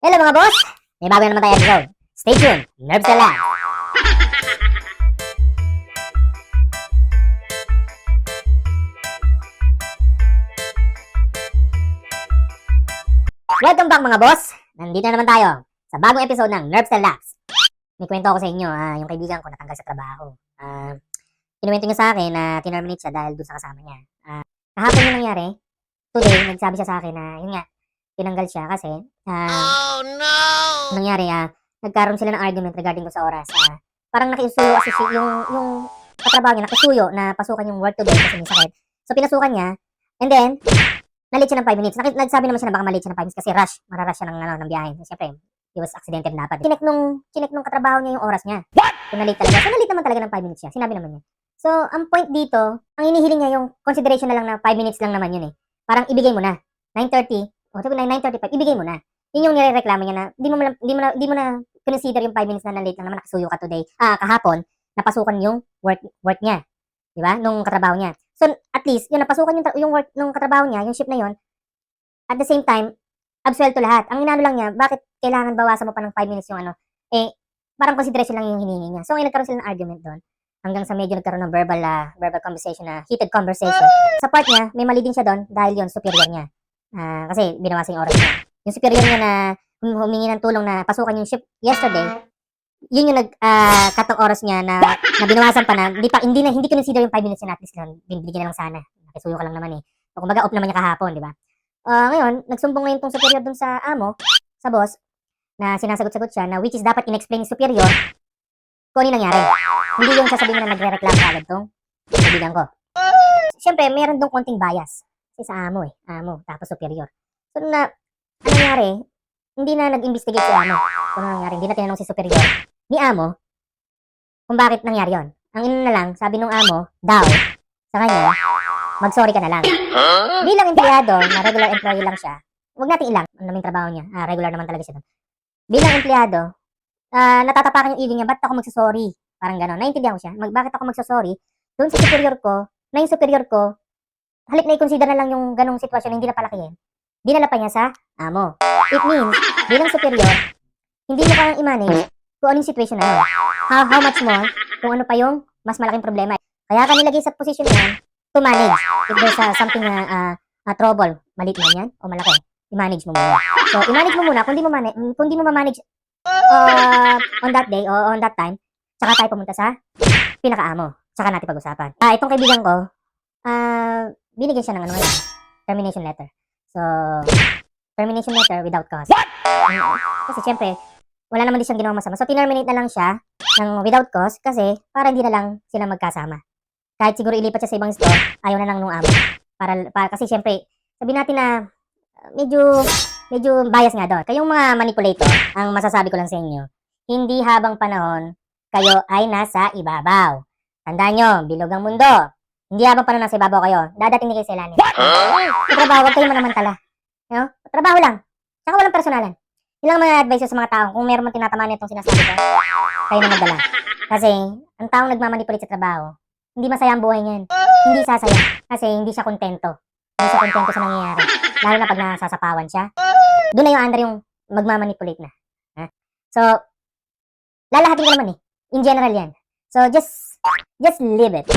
Hello mga boss! May bago na naman tayo episode. Stay tuned! Nerves na lang! Welcome back mga boss! Nandito na naman tayo sa bagong episode ng Nerves and Laughs. May kwento ako sa inyo, yung kaibigan ko natanggal sa trabaho. Kinuwento niya sa akin na tinerminate siya dahil dun sa kasama niya. Kahapon yung nangyari, today, nagsabi siya sa akin na yun nga, tinanggal siya kasi Oh no! nangyari, nagkaroon sila ng argument regarding sa oras. Parang nakisuyo kasi yung katrabaho niya, nakisuyo na pasukan yung work today kasi may sakit. So, pinasukan niya, and then, na-late siya ng 5 minutes. Nagsabi naman siya na baka ma-late siya ng 5 minutes kasi mararush siya ng biyahe. Siyempre, he was accidented dapat. Chinek nung katrabaho niya yung oras niya. Kung na-late talaga. So, na-late naman talaga ng 5 minutes siya. Sinabi naman niya. So, ang point dito, ang inihiling niya yung consideration na lang na 5 minutes lang naman yun eh. Parang ibigay mo na. 9:30, o 9:35, ibigay mo na. Yun yung nirereklamo niya na di mo na consider yung 5 minutes na na-late lang naman nakasuyo ka today. Kahapon, napasukan yung work niya. Di ba? Nung katrabaho niya. So, at least, yun, napasukan yung work nung katrabaho niya, yung shift na yun. At the same time, absuelto lahat. Ang inano lang niya, bakit kailangan bawasan mo pa ng 5 minutes yung parang consideration lang yung hinihingi niya. So, ngayon nagkaroon sila ng argument doon. Hanggang sa medyo nagkaroon ng verbal conversation heated conversation. Sa part niya, may mali din siya doon dahil yun, superior niya. Kasi binawasan yung oras niya. Yung superior niya na humingi ng tulong na pasukan yung shift yesterday, yun yung katong oras niya na binawasan pa na hindi consider yung 5 minutes na at least lang binibigyan na lang sana. Nakisuyo ka lang naman eh. So, kumbaga off naman niya kahapon, di ba? Ngayon, nagsumbong ngayon tong superior dun sa amo, sa boss, na sinasagot-sagot siya na which is dapat in-explain superior kung ano nangyari. Hindi yung sasabihin mo na nagre-reklamo ka agad tong kaibigan ko. Siyempre, meron dong konting bias. Kasi sa amo tapos superior. So, ano nangyari, hindi na nag-investigate si amo. Kung ano nangyari, hindi na tinanong si superior ni amo kung bakit nangyari yon. Ang ino na lang, sabi nung amo, daw, sa kanya, mag-sorry ka na lang. Bilang empleyado, na regular employee lang siya, huwag natin ilang, ano naman yung trabaho niya, regular naman talaga siya doon. Bilang empleyado, natatapakan yung ego niya, ba't ako magsasorry? Parang gano'n. Naintindihan ko siya, bakit ako magsasorry doon sa superior ko, na yung superior ko, halip na i-consider na lang yung ganong sitwasyon na hindi na palakihin. Dinala pa niya sa amo. It means, bilang superior, hindi mo kayang i-manage kung anong situation na yun. How much more kung ano pa yung mas malaking problema. Kaya ka nilagay sa position na yan to manage. If there's something na trouble, maliit man yan o malaki, i-manage mo muna. So, i-manage mo muna. Kung di mo ma-manage on that day o on that time, tsaka tayo pumunta sa pinaka-amo. Tsaka natin pag-usapan. Itong kaibigan ko, binigyan siya ng termination letter. So, termination letter without cause. Kasi syempre, wala naman din siyang ginawa masama. So, terminate na lang siya ng without cause kasi para hindi na lang sila magkasama. Kahit siguro ilipat siya sa ibang store, ayaw na lang nung amo. Kasi syempre, sabihin natin na medyo bias nga doon. Kayong mga manipulator, ang masasabi ko lang sa inyo, hindi habang panahon kayo ay nasa ibabaw. Tandaan nyo, bilog ang mundo. Hindi habang panahon nasa ibabaw kayo, dadating din kayo sa ilalim. Sa trabaho, huwag kayo manamantala. Trabaho lang. Tsaka walang personalan. Ilang mga advice sa mga tao, kung meron man tinatamaan itong sinasabi ko, kayo na magdala. Kasi, ang taong nagmamanipulate sa trabaho, hindi masaya ang buhay niyan. Hindi sasaya. Kasi hindi siya kontento. Hindi siya kontento sa nangyayari. Lalo na pag nasasapawan siya. Doon na yung under yung magmamanipulate na. So, lalahatin ko naman eh. In general yan. So, just leave it.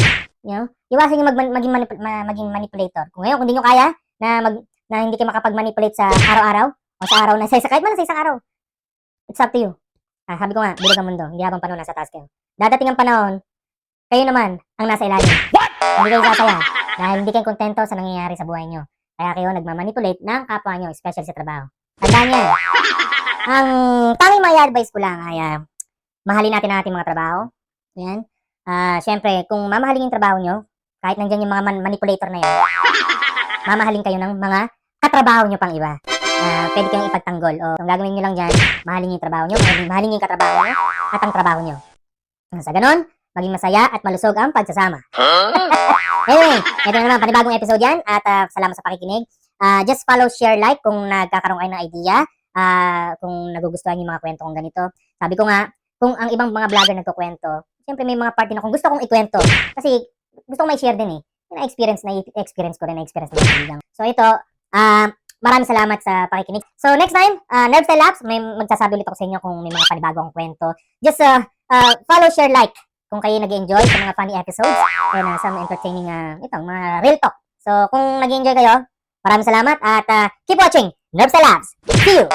Iwasan yung maging manipulator. Kung ngayon, kung hindi nyo kaya na hindi kayo makapag-manipulate sa araw-araw, o sa araw na kahit man sa isang araw. It's up to you. Sabi ko nga, bilog ang mundo. Hindi habang panahon nasa taas kayo. Dadating ang panahon, kayo naman ang nasa ilalim. Hindi kayo sasaya dahil hindi kayo kontento sa nangyayari sa buhay nyo. Kaya kayo nagmamanipulate ng kapwa nyo, especially sa trabaho. Tandaan yan. Ang tanging may advice ko lang ay mahalin natin ang ating mga trabaho. Yan. Siyempre, kung mamahalin yung trabaho nyo, kahit nandyan yung mga manipulator na yan, mamahalin kayo ng mga katrabaho nyo pang iba. Pwede kayong ipagtanggol. O kung gagawin nyo lang dyan, mahalin yung trabaho nyo, mahalin yung katrabaho nyo, at ang trabaho nyo. Sa ganon, maging masaya at malusog ang pagsasama. Anyway, ito na naman, panibagong episode yan, at salamat sa pakikinig. Just follow, share, like kung nagkakaroon kayo ng idea, kung nagugustuhan yung mga kwento kong ganito. Sabi ko nga, kung ang ibang mga vlogger nagkukwento, siyempre may mga part din akong gusto kong ikwento. Kasi gusto kong may share din eh. Na-experience ko rin, na-experience ng mga kaibigan. So ito, maraming salamat sa pakikinig. So next time, Nerve Style Labs, may magsasabi ulit ako sa inyo kung may mga panibagong kwento. Just follow, share, like kung kayo nag-enjoy sa mga funny episodes and some entertaining mga real talk. So kung nag-enjoy kayo, maraming salamat at keep watching Nerve Style Labs. See you!